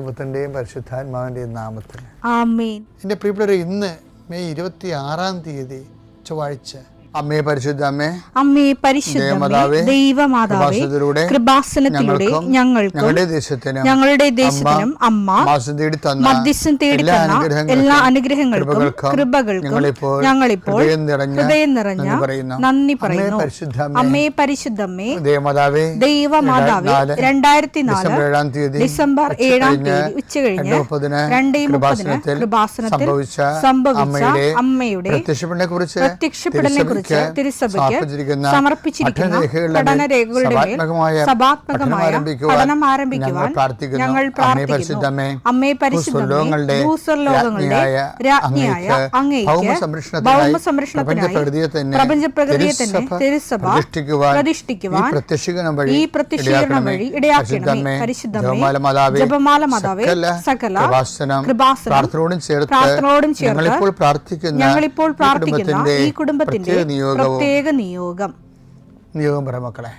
പുത്രന്റെയും പരിശുദ്ധാത്മാവിന്റെയും നാമത്തിൽ ആമേൻ. എൻ്റെ പ്രിയപ്പെട്ടവരെ, ഇന്ന് മെയ് 26 ചൊവ്വാഴ്ച. അമ്മേ പരിശുദ്ധ അമ്മേ, അമ്മേ പരിശുദ്ധമേ, ദൈവമാതാവേ, കൃപാസനത്തിലൂടെ ഞങ്ങൾക്കും ഞങ്ങളുടെ ദേശത്തിനും അമ്മ മധ്യസ്ഥം തേടി തന്ന എല്ലാ അനുഗ്രഹങ്ങൾക്കും കൃപകൾക്കും ഞങ്ങളിപ്പോൾ ഹൃദയം നിറഞ്ഞ നന്ദി പറയുന്നു. അമ്മേ പരിശുദ്ധമേ, ദൈവമാതാവേ, 2004 ഡിസംബർ 7 ഉച്ചകഴിഞ്ഞ് 2:30 കൃപാസനത്തിൽ സംഭവിച്ച അമ്മയുടെ പ്രത്യക്ഷപ്പെടലിനെ തിരുസഭയ്ക്ക് സമർപ്പിച്ചിരിക്കുന്ന പഠനരേഖകളുടെ മേൽ സഭാത്മകമായ പഠനം ആരംഭിക്കുവാൻ ഞങ്ങൾ പ്രാർത്ഥിക്കുന്നു. അമ്മേ പരിശുദ്ധമേ, ഭൂസ്വർലോകങ്ങളുടെ രാജ്ഞിയായ അങ്ങേയ്ക്ക് ഭൗമസംരക്ഷണത്തിനായി പ്രപഞ്ചപ്രകൃതിയെ തന്നെ തിരുസഭ പ്രതിഷ്ഠിക്കുവാൻ ഈ പ്രത്യക്ഷീകരണം വഴി ഇടയാക്കണമേ. പരിശുദ്ധമേ, ജപമാല മാതാവേ, സകല കൃപാസനം പ്രാർത്ഥനയോടും ചേർത്ത് ഞങ്ങളിപ്പോൾ പ്രാർത്ഥിക്കുന്ന ഈ കുടുംബത്തിന്റെ പ്രത്യേക നിയോഗം പറ മക്കളെ.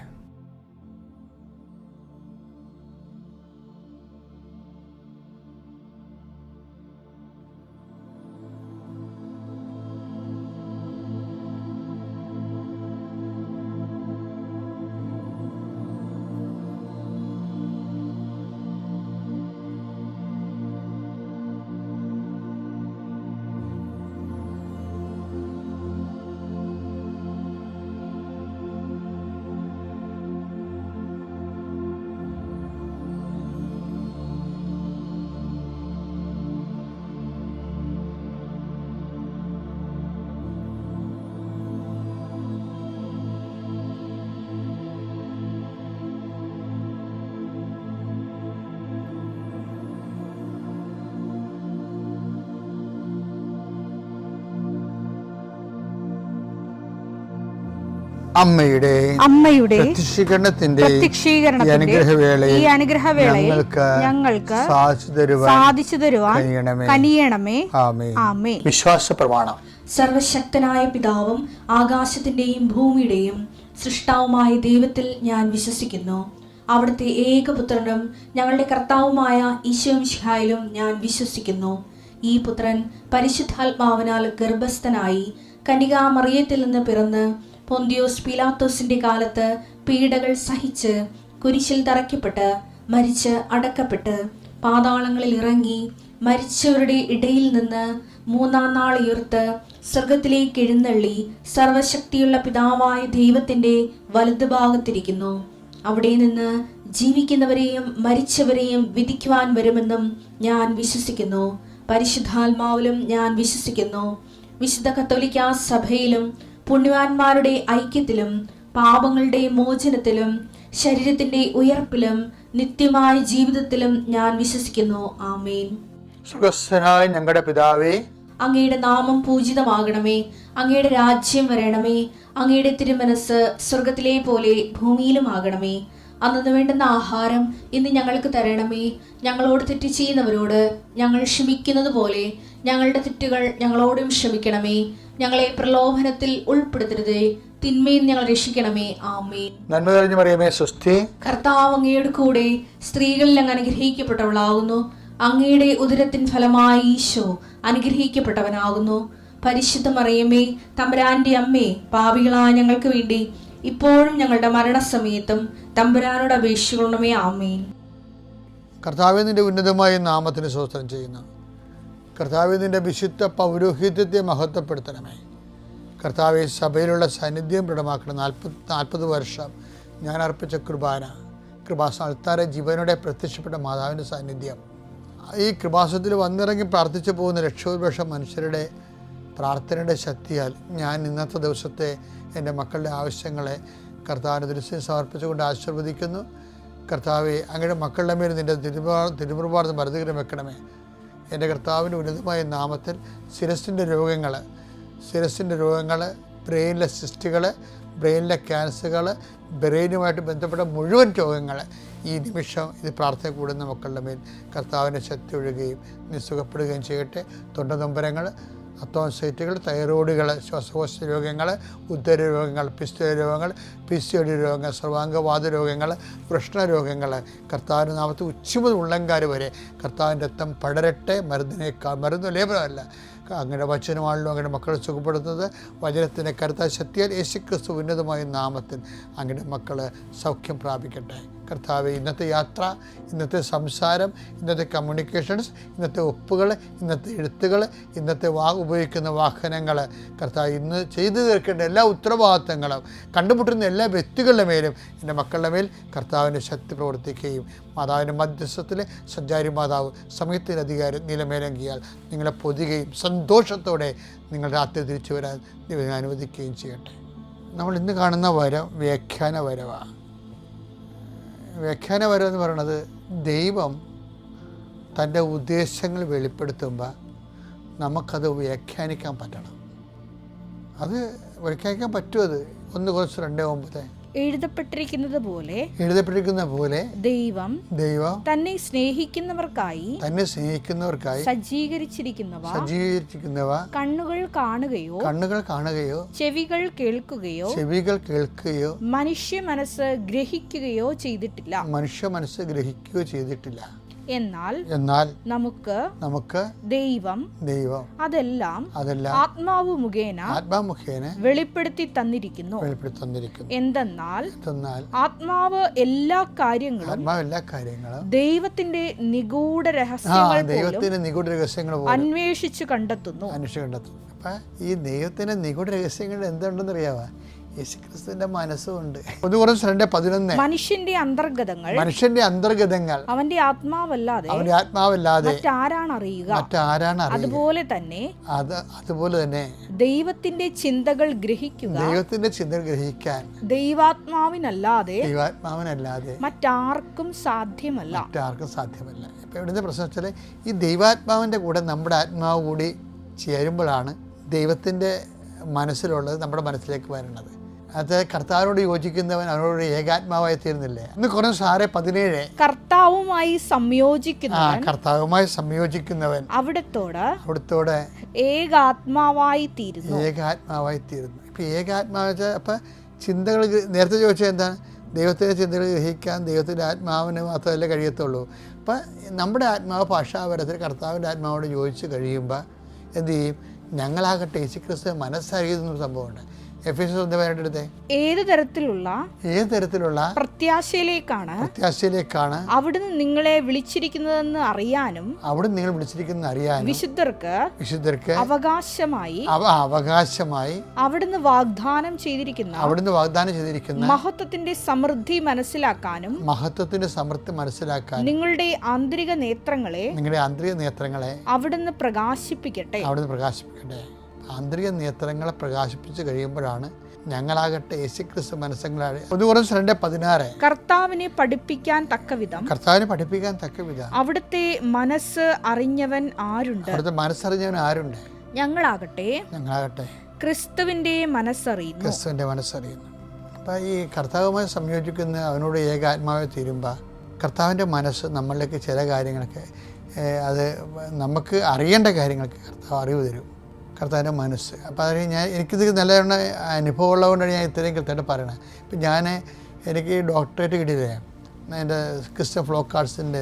അമ്മയുടെ പ്രത്യക്ഷീകരണത്തിന്റെ ഈ അനുഗ്രഹവേളയിൽ ഞങ്ങൾക്ക് സാധിച്ചു തരുവാൻ കനിയണമേ. ആമേൻ. വിശ്വാസ പ്രമാണം. സർവശക്തനായ പിതാവും ആകാശത്തിന്റെയും ഭൂമിയുടെയും സൃഷ്ടാവുമായ ദൈവത്തിൽ ഞാൻ വിശ്വസിക്കുന്നു. അവിടുത്തെ ഏകപുത്രനും ഞങ്ങളുടെ കർത്താവുമായ ഈശോ മിശിഹായിലും ഞാൻ വിശ്വസിക്കുന്നു. ഈ പുത്രൻ പരിശുദ്ധാത്മാവിനാൽ ഗർഭസ്ഥനായി കന്യകാമറിയത്തിൽ നിന്ന് പിറന്ന് പൊന്തിയോസ് പീലാത്തോസിന്റെ കാലത്ത് പീഡകൾ സഹിച്ച് കുരിശിൽ തറയ്ക്കപ്പെട്ട് മരിച്ച് അടക്കപ്പെട്ട് പാതാളങ്ങളിൽ ഇറങ്ങി മരിച്ചവരുടെ ഇടയിൽ നിന്ന് 3-ാം നാൾ ഉയർത്ത് സ്വർഗത്തിലേക്ക് എഴുന്നള്ളി സർവശക്തിയുള്ള പിതാവായ ദൈവത്തിന്റെ വലതുഭാഗത്തിരിക്കുന്നു. അവിടെ നിന്ന് ജീവിക്കുന്നവരെയും മരിച്ചവരെയും വിധിക്കുവാൻ വരുമെന്നും ഞാൻ വിശ്വസിക്കുന്നു. പരിശുദ്ധാത്മാവിലും ഞാൻ വിശ്വസിക്കുന്നു. വിശുദ്ധ കത്തോലിക്കാ സഭയിലും പുണ്യവാന്മാരുടെ ഐക്യത്തിലും പാപങ്ങളുടെ മോചനത്തിലും ശരീരത്തിന്റെ ഉയർപ്പിലും നിത്യമായ ജീവിതത്തിലും ഞാൻ വിശ്വസിക്കുന്നു. ആമേൻ. സ്വർഗ്ഗസ്ഥനായ ഞങ്ങളുടെ പിതാവേ, അങ്ങയുടെ നാമം പൂജിതമാകണമേ. അങ്ങയുടെ രാജ്യം വരണമേ. അങ്ങയുടെ തിരുമനസ് സ്വർഗത്തിലെ പോലെ ഭൂമിയിലും ആകണമേ. അന്നു വേണ്ടുന്ന ആഹാരം ഇന്ന് ഞങ്ങൾക്ക് തരണമേ. ഞങ്ങളോട് തെറ്റ് ചെയ്യുന്നവരോട് ഞങ്ങൾ ക്ഷമിക്കുന്നത് പോലെ ഞങ്ങളുടെ തെറ്റുകൾ ഞങ്ങളോടും ക്ഷമിക്കണമേ. ഞങ്ങളെ പ്രലോഭനത്തിൽ ഉൾപ്പെടുത്തരുതേ, തിന്മയിൽ ഞങ്ങൾ രക്ഷിക്കണമേ. ആമേൻ. നന്മ നിറഞ്ഞ മറിയമേ, സ്വസ്തി. കർത്താവ് അങ്ങയുടെ കൂടെ സ്ത്രീകളിൽ അങ്ങ് അനുഗ്രഹിക്കപ്പെട്ടവളാകുന്നു. അങ്ങയുടെ ഉദരത്തിൻ ഫലമായി ഈശോ അനുഗ്രഹിക്കപ്പെട്ടവനാകുന്നു. പരിശുദ്ധ മറിയമേ, തമ്പുരാന്റെ അമ്മേ, പാപികളായ ഞങ്ങൾക്ക് വേണ്ടി ഇപ്പോഴും ഞങ്ങളുടെ മരണസമയത്തും തമ്പുരാനോട് അപേക്ഷിക്കണമേ. ആമേൻ. കർത്താവേ, നിന്റെ ഉന്നതമായ നാമത്തിന് സ്തോത്രം ചെയ്യുന്നു. കർത്താവേ, നിന്റെ വിശുദ്ധ പൗരോഹിത്യത്തെ മഹത്വപ്പെടുത്തണമേ. കർത്താവെ, സഭയിലുള്ള സാന്നിധ്യം ദൃഢമാക്കണം. 40 വർഷം ഞാൻ അർപ്പിച്ച കൃപാസനത്താരെ ജീവനോടെ പ്രത്യക്ഷപ്പെട്ട മാതാവിൻ്റെ സാന്നിധ്യം ഈ കൃപാസനത്തിൽ വന്നിറങ്ങി പ്രാർത്ഥിച്ചു പോകുന്ന ലക്ഷോപലക്ഷം മനുഷ്യരുടെ പ്രാർത്ഥനയുടെ ശക്തിയാൽ ഞാൻ ഇന്നത്തെ ദിവസത്തെ എൻ്റെ മക്കളുടെ ആവശ്യങ്ങളെ കർത്താവിൻ്റെ ദൃശ്യം സമർപ്പിച്ചുകൊണ്ട് ആശീർവദിക്കുന്നു. കർത്താവെ, അങ്ങയുടെ മക്കളുടെ മേൽ നിൻ്റെ തിരുമുറുപാട് മരുന്നുകരം വെക്കണമേ. എൻ്റെ കർത്താവിൻ്റെ ഉന്നതമായ നാമത്തിൽ ശിരസിൻ്റെ രോഗങ്ങൾ, ബ്രെയിനിലെ സിസ്റ്റുകൾ, ബ്രെയിനിലെ ക്യാൻസറുകൾ, ബ്രെയിനുമായിട്ട് ബന്ധപ്പെട്ട മുഴുവൻ രോഗങ്ങൾ ഈ നിമിഷം ഇത് പ്രാർത്ഥന കൂടുന്ന മക്കളുടെ മേൽ കർത്താവിൻ്റെ ശക്തി ഒഴുകുകയും നീ സുഖപ്പെടുകയും ചെയ്യട്ടെ. തൊണ്ടനൊമ്പരങ്ങൾ, അത്തോൺസൈറ്റുകൾ, തൈറോയിഡുകൾ, ശ്വാസകോശ രോഗങ്ങൾ, ഉദര രോഗങ്ങൾ, രോഗങ്ങൾ, PCOD രോഗങ്ങൾ, സർവാംഗവാദ രോഗങ്ങൾ, വൃഷ്ണരോഗങ്ങൾ, കർത്താവിൻ്റെ നാമത്തിൽ ഉച്ചമുതൽ ഉള്ളങ്കാര് വരെ കർത്താവിൻ്റെ രക്തം പടരട്ടെ. മരുന്ന് ലേപനമല്ല, അങ്ങനെ വചനമാണല്ലോ അങ്ങനെ മക്കളെ സുഖപ്പെടുത്തുന്നത്. വചനത്തിൻ്റെ കരുത്താൽ ശക്തിയാൽ യേശുക്രിസ്തു ഉന്നതമായ നാമത്തിൽ അങ്ങനെ മക്കൾ സൗഖ്യം പ്രാപിക്കട്ടെ. കർത്താവെ, ഇന്നത്തെ യാത്ര, ഇന്നത്തെ സംസാരം, ഇന്നത്തെ കമ്മ്യൂണിക്കേഷൻസ്, ഇന്നത്തെ ഒപ്പുകൾ, ഇന്നത്തെ എഴുത്തുകൾ, ഇന്നത്തെ ഉപയോഗിക്കുന്ന വാഹനങ്ങൾ, കർത്താവ് ഇന്ന് ചെയ്തു തീർക്കേണ്ട എല്ലാ ഉത്തരവാദിത്തങ്ങളും കണ്ടുമുട്ടുന്ന എല്ലാ വ്യക്തികളുടെ മേലും എൻ്റെ മക്കളുടെ മേൽ കർത്താവിൻ്റെ ശക്തി പ്രവർത്തിക്കുകയും മാതാവിൻ്റെ മധ്യസ്ഥത്തിൽ സഞ്ചാരി മാതാവ് സമയത്തിൻ്റെ അധികാരം നിലമേലങ്കിയാൽ നിങ്ങളെ പൊതുകയും സന്തോഷത്തോടെ നിങ്ങൾ രാത്രി തിരിച്ചു വരാൻ ദൈവം അനുവദിക്കുകയും ചെയ്യട്ടെ. നമ്മൾ ഇന്ന് കാണുന്ന വരം വ്യാഖ്യാന വരവാണ്. വ്യാഖ്യാന വരം എന്ന് പറയുന്നത് ദൈവം തൻ്റെ ഉദ്ദേശങ്ങൾ വെളിപ്പെടുത്തുമ്പോൾ നമുക്കത് വ്യാഖ്യാനിക്കാൻ പറ്റണം. അത് വ്യാഖ്യാനിക്കാൻ പറ്റും. അത് 1 Corinthians 2:9 എഴുതപ്പെട്ടിരിക്കുന്ന പോലെ ദൈവം തന്നെ സ്നേഹിക്കുന്നവർക്കായി സജ്ജീകരിച്ചിരിക്കുന്നവ കണ്ണുകൾ കാണുകയോ ചെവികൾ കേൾക്കുകയോ മനുഷ്യ മനസ്സ് ഗ്രഹിക്കുകയോ ചെയ്തിട്ടില്ല. എന്നാൽ നമുക്ക് ദൈവം അതെല്ലാം ആത്മാവ് മുഖേന വെളിപ്പെടുത്തി തന്നിരിക്കുന്നു. എന്തെന്നാൽ ആത്മാവ് എല്ലാ കാര്യങ്ങളും ദൈവത്തിന്റെ നിഗൂഢ രഹസ്യങ്ങൾ അന്വേഷിച്ചു കണ്ടെത്തുന്നു. അപ്പം ഈ ദൈവത്തിന്റെ നിഗൂഢ രഹസ്യങ്ങൾ എന്തുണ്ടെന്ന് അറിയാവാ? യേശുക്രിസ്തുവിന്റെ മനസ്സുണ്ട്. 1 Corinthians 2:11 മനുഷ്യന്റെ അന്തർഗതങ്ങൾ അവന്റെ ആത്മാവല്ലാതെ മറ്റാരാണ് അറിയുക? അതുപോലെ തന്നെ ദൈവത്തിന്റെ ചിന്തകൾ ഗ്രഹിക്കാൻ ദൈവാത്മാവിനല്ലാതെ മറ്റാർക്കും സാധ്യമല്ല. ഇപ്പം എവിടുത്തെ പ്രശ്നം വെച്ചാൽ ഈ ദൈവാത്മാവിൻ്റെ കൂടെ നമ്മുടെ ആത്മാവ് കൂടി ചേരുമ്പോഴാണ് ദൈവത്തിൻ്റെ മനസ്സിലുള്ളത് നമ്മുടെ മനസ്സിലേക്ക് വരുന്നത്. അത് കർത്താവിനോട് യോജിക്കുന്നവൻ അവനോട് ഏകാത്മാവായി തീരുന്നില്ലേ? 1 Corinthians 6:17 കർത്താവുമായി സംയോജിക്കുന്നവൻ അവിടുത്തോട് ഏകാത്മാവായി തീരുന്നു. ഇപ്പം ഏകാത്മാവ് അപ്പം ചിന്തകൾ നേരത്തെ ചോദിച്ചാൽ എന്താണ്? ദൈവത്തിൻ്റെ ചിന്തകൾ ഗ്രഹിക്കാൻ ദൈവത്തിൻ്റെ ആത്മാവിന് മാത്രമല്ലേ കഴിയത്തുള്ളൂ. അപ്പം നമ്മുടെ ആത്മാവ് ഭാഷാപരത്തിൽ കർത്താവിൻ്റെ ആത്മാവോട് യോജിച്ച് കഴിയുമ്പോൾ എന്ത് ചെയ്യും? ഞങ്ങളാകട്ടെ യേശുക്രിസ്തു മനസ്സറിയുന്ന സംഭവമുണ്ട്. ഏത് തരത്തിലുള്ള പ്രത്യാശയിലേക്കാണ് അവിടുന്ന് നിങ്ങളെ വിളിച്ചിരിക്കുന്നതെന്ന് അറിയാനും വിശുദ്ധർക്ക് അവകാശമായി അവിടുന്ന് വാഗ്ദാനം ചെയ്തിരിക്കുന്ന മഹത്വത്തിന്റെ സമൃദ്ധി മനസ്സിലാക്കാനും നിങ്ങളുടെ ആന്തരിക നേത്രങ്ങളെ അവിടുന്ന് പ്രകാശിപ്പിക്കട്ടെ. ആന്തരിക നേത്രങ്ങളെ പ്രകാശിപ്പിച്ച് കഴിയുമ്പോഴാണ് ഞങ്ങളാകട്ടെ യേശുക്രിസ്തു മനസ്സങ്ങളാണ്. 1 Corinthians 2:16 കർത്താവിനെ പഠിപ്പിക്കാൻ തക്കവിധം അവിടുത്തെ മനസ്സ് അറിഞ്ഞവൻ ആരുണ്ട്? ഞങ്ങളാകട്ടെ ക്രിസ്തുവിന്റെ മനസ്സറിയുന്നു. അപ്പം ഈ കർത്താവുമായി സംയോജിക്കുന്ന അവനോട് ഏകാത്മാവായി തീരുമ്പോൾ കർത്താവിൻ്റെ മനസ്സ് നമ്മളിലേക്ക് ചില കാര്യങ്ങളൊക്കെ അത് നമുക്ക് അറിയേണ്ട കാര്യങ്ങൾക്ക് കർത്താവ് അറിവ് തരും. കർത്താവിൻ്റെ മനസ്സ്. അപ്പോൾ അതിന് എനിക്കിത് നല്ലവണ്ണം അനുഭവമുള്ളതുകൊണ്ടാണ് ഞാൻ ഇത്രയും കൃത്യമായിട്ട് പറയണത്. ഇപ്പം എനിക്ക് ഡോക്ടറേറ്റ് കിട്ടിയില്ലേ, എൻ്റെ ക്രിസ്ത്യൻ ഫ്ലോക്ക് ആർട്സിൻ്റെ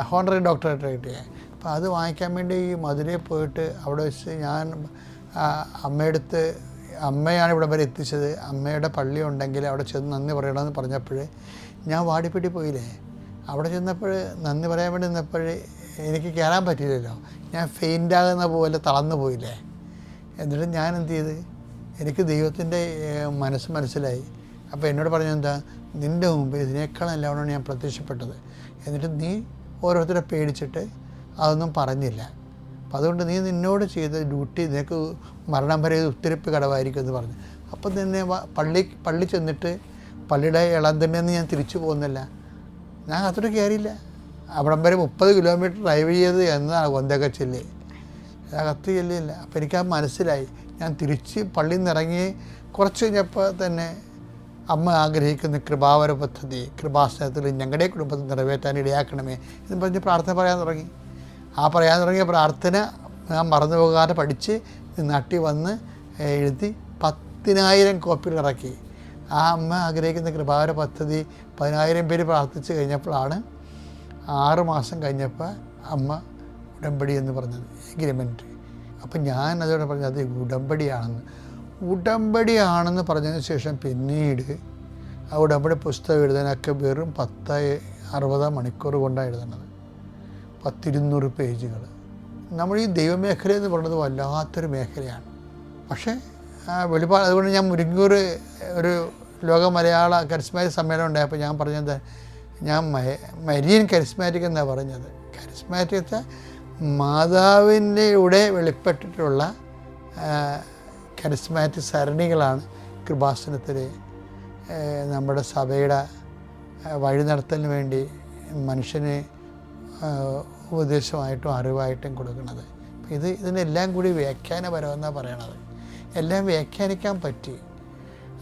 ഹോണറി ഡോക്ടറേറ്റ് കിട്ടിയേ. അപ്പോൾ അത് വാങ്ങിക്കാൻ വേണ്ടി ഈ മധുരയിൽ പോയിട്ട് അവിടെ വെച്ച് ഞാൻ അമ്മയാണ് ഇവിടെ വരെ എത്തിച്ചത്. അമ്മയുടെ പള്ളി ഉണ്ടെങ്കിൽ അവിടെ ചെന്ന് നന്ദി പറയണമെന്ന് പറഞ്ഞപ്പോൾ ഞാൻ വാടിപ്പെട്ടി പോയില്ലേ. അവിടെ ചെന്നപ്പോൾ നന്ദി പറയാൻ വേണ്ടി നിന്നപ്പോൾ എനിക്ക് കയറാൻ പറ്റിയില്ലല്ലോ. ഞാൻ ഫെയിൻ്റാകുന്ന പോലെ തളർന്നു പോയില്ലേ. എന്നിട്ട് ഞാൻ എന്ത് ചെയ്ത്, എനിക്ക് ദൈവത്തിൻ്റെ മനസ്സിലായി. അപ്പോൾ എന്നോട് പറഞ്ഞെന്താ, നിൻ്റെ മുമ്പ് ഇതിനേക്കാൾ നല്ലവണ്ണം ഞാൻ പ്രത്യക്ഷപ്പെട്ടത്. എന്നിട്ട് നീ ഓരോരുത്തരെ പേടിച്ചിട്ട് അതൊന്നും പറഞ്ഞില്ല. അപ്പം അതുകൊണ്ട് നീ നിന്നോട് ചെയ്ത ഡ്യൂട്ടി നിനക്ക് മരണം വരെ ഉത്തരപ്പ് കടവായിരിക്കും എന്ന് പറഞ്ഞു. അപ്പം തന്നെ പള്ളി ചെന്നിട്ട് പള്ളിയുടെ ഇളം തന്നെയെന്ന് ഞാൻ തിരിച്ചു പോകുന്നില്ല. ഞാൻ അത്തോട്ട് കയറിയില്ല. അവിടം വരെ 30 കിലോമീറ്റർ ഡ്രൈവ് ചെയ്ത് എന്നാണ് കൊന്തയൊക്കെ ചെല്ലി. അകത്ത് ചെല്ലിയില്ല. അപ്പോൾ എനിക്കത് മനസ്സിലായി. ഞാൻ തിരിച്ച് പള്ളിയിൽ നിന്ന് ഇറങ്ങി കുറച്ച് കഴിഞ്ഞപ്പോൾ തന്നെ അമ്മ ആഗ്രഹിക്കുന്ന കൃപാവര പദ്ധതി കൃപാസനത്തിൽ ഞങ്ങളുടെ കുടുംബത്തിൽ നിറവേറ്റാൻ ഇടയാക്കണമേ എന്ന് പറഞ്ഞ് പ്രാർത്ഥന പറയാൻ തുടങ്ങി. ആ പറയാൻ തുടങ്ങിയ പ്രാർത്ഥന ഞാൻ മറന്നു പോകാതെ പഠിച്ച് നാട്ടിൽ വന്ന് എഴുതി 10,000 കോപ്പികൾ ഇറക്കി. ആ അമ്മ ആഗ്രഹിക്കുന്ന കൃപാവര പദ്ധതി 10,000 പേര് പ്രാർത്ഥിച്ച് കഴിഞ്ഞപ്പോഴാണ് 6 മാസം കഴിഞ്ഞപ്പോൾ അമ്മ ഉടമ്പടി എന്ന് പറഞ്ഞത്, എഗ്രിമെൻറ്റ്. അപ്പം ഞാൻ അതോടെ പറഞ്ഞത് അത് ഉടമ്പടിയാണെന്ന് പറഞ്ഞതിന് ശേഷം പിന്നീട് ആ ഉടമ്പടി പുസ്തകം എഴുതാനൊക്കെ വെറും 60 മണിക്കൂർ കൊണ്ടാണ് എഴുതുന്നത്. 200 പേജുകൾ. നമ്മൾ ഈ ദൈവമേഖല എന്ന് പറയുന്നത് വല്ലാത്തൊരു മേഖലയാണ്. പക്ഷേ വെളിപാട്, അതുകൊണ്ട് ഞാൻ മുരിങ്ങൂർ ഒരു ലോക മലയാള കരിസ്മാറ്റിക് സമ്മേളനം ഉണ്ടായപ്പോൾ ഞാൻ പറഞ്ഞത്, ഞാൻ മരിയൻ കരിസ്മാറ്റിക് എന്നാണ് പറഞ്ഞത്. കരിസ്മാറ്റിക് മാതാവിൻ്റെ കൂടെ വെളിപ്പെട്ടിട്ടുള്ള കരിസ്മാറ്റിക് സരണികളാണ് കൃപാസനത്തിൽ നമ്മുടെ സഭയുടെ വഴി നടത്തലിന് വേണ്ടി മനുഷ്യന് ഉപദേശമായിട്ടും അറിവായിട്ടും കൊടുക്കുന്നത്. ഇതിനെല്ലാം കൂടി വ്യാഖ്യാനപരമെന്നാണ് പറയണത്. എല്ലാം വ്യാഖ്യാനിക്കാൻ പറ്റി.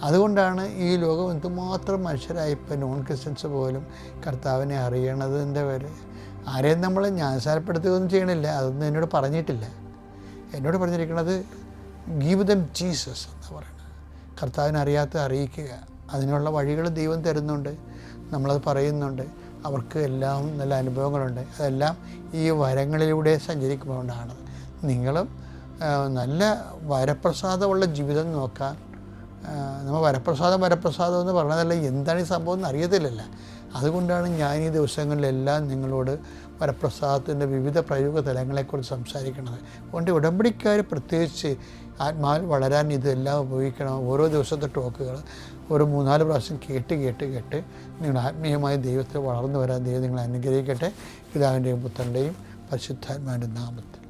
അതുകൊണ്ടാണ് ഈ ലോകം എന്തുമാത്രം മനുഷ്യരായി, ഇപ്പം നോൺ ക്രിസ്ത്യൻസ് പോലും കർത്താവിനെ അറിയണതിൻ്റെ പേര്. ആരെയും നമ്മൾ ജ്ഞാനസാരപ്പെടുത്തുകയൊന്നും ചെയ്യണില്ല, അതൊന്നും എന്നോട് പറഞ്ഞിട്ടില്ല. എന്നോട് പറഞ്ഞിരിക്കുന്നത് ഗീവ് ദം ജീസസ് എന്ന് പറയുന്നത്. കർത്താവിനെ അറിയാത്ത അറിയിക്കുക. അതിനുള്ള വഴികൾ ദൈവം തരുന്നുണ്ട്, നമ്മളത് പറയുന്നുണ്ട്. അവർക്ക് എല്ലാം നല്ല അനുഭവങ്ങളുണ്ട്. അതെല്ലാം ഈ വരങ്ങളിലൂടെ സഞ്ചരിക്കുമ്പോഴാണ്. നിങ്ങളും നല്ല വരപ്രസാദമുള്ള ജീവിതം നോക്കാൻ, നമ്മൾ വരപ്രസാദം എന്ന് പറഞ്ഞതല്ല, എന്താണ് ഈ സംഭവം എന്ന് അറിയത്തില്ലല്ലോ. അതുകൊണ്ടാണ് ഞാൻ ഈ ദിവസങ്ങളിലെല്ലാം നിങ്ങളോട് വരപ്രസാദത്തിൻ്റെ വിവിധ പ്രയോഗ തലങ്ങളെക്കുറിച്ച് സംസാരിക്കുന്നത്. അതുകൊണ്ട് ഉടമ്പടിക്കാർ പ്രത്യേകിച്ച് ആത്മാവിൽ വളരാൻ ഇതെല്ലാം ഉപയോഗിക്കണം. ഓരോ ദിവസത്തെ ടോക്കുകൾ ഒരു 3-4 പ്രാവശ്യം കേട്ട് നിങ്ങൾ ആത്മീയമായി ദൈവത്തിൽ വളർന്നു വരാൻ ദൈവം നിങ്ങളെ അനുഗ്രഹിക്കട്ടെ. പിതാവിൻ്റെയും പുത്രൻ്റെയും പരിശുദ്ധാത്മാവിൻ്റെ നാമത്തിൽ.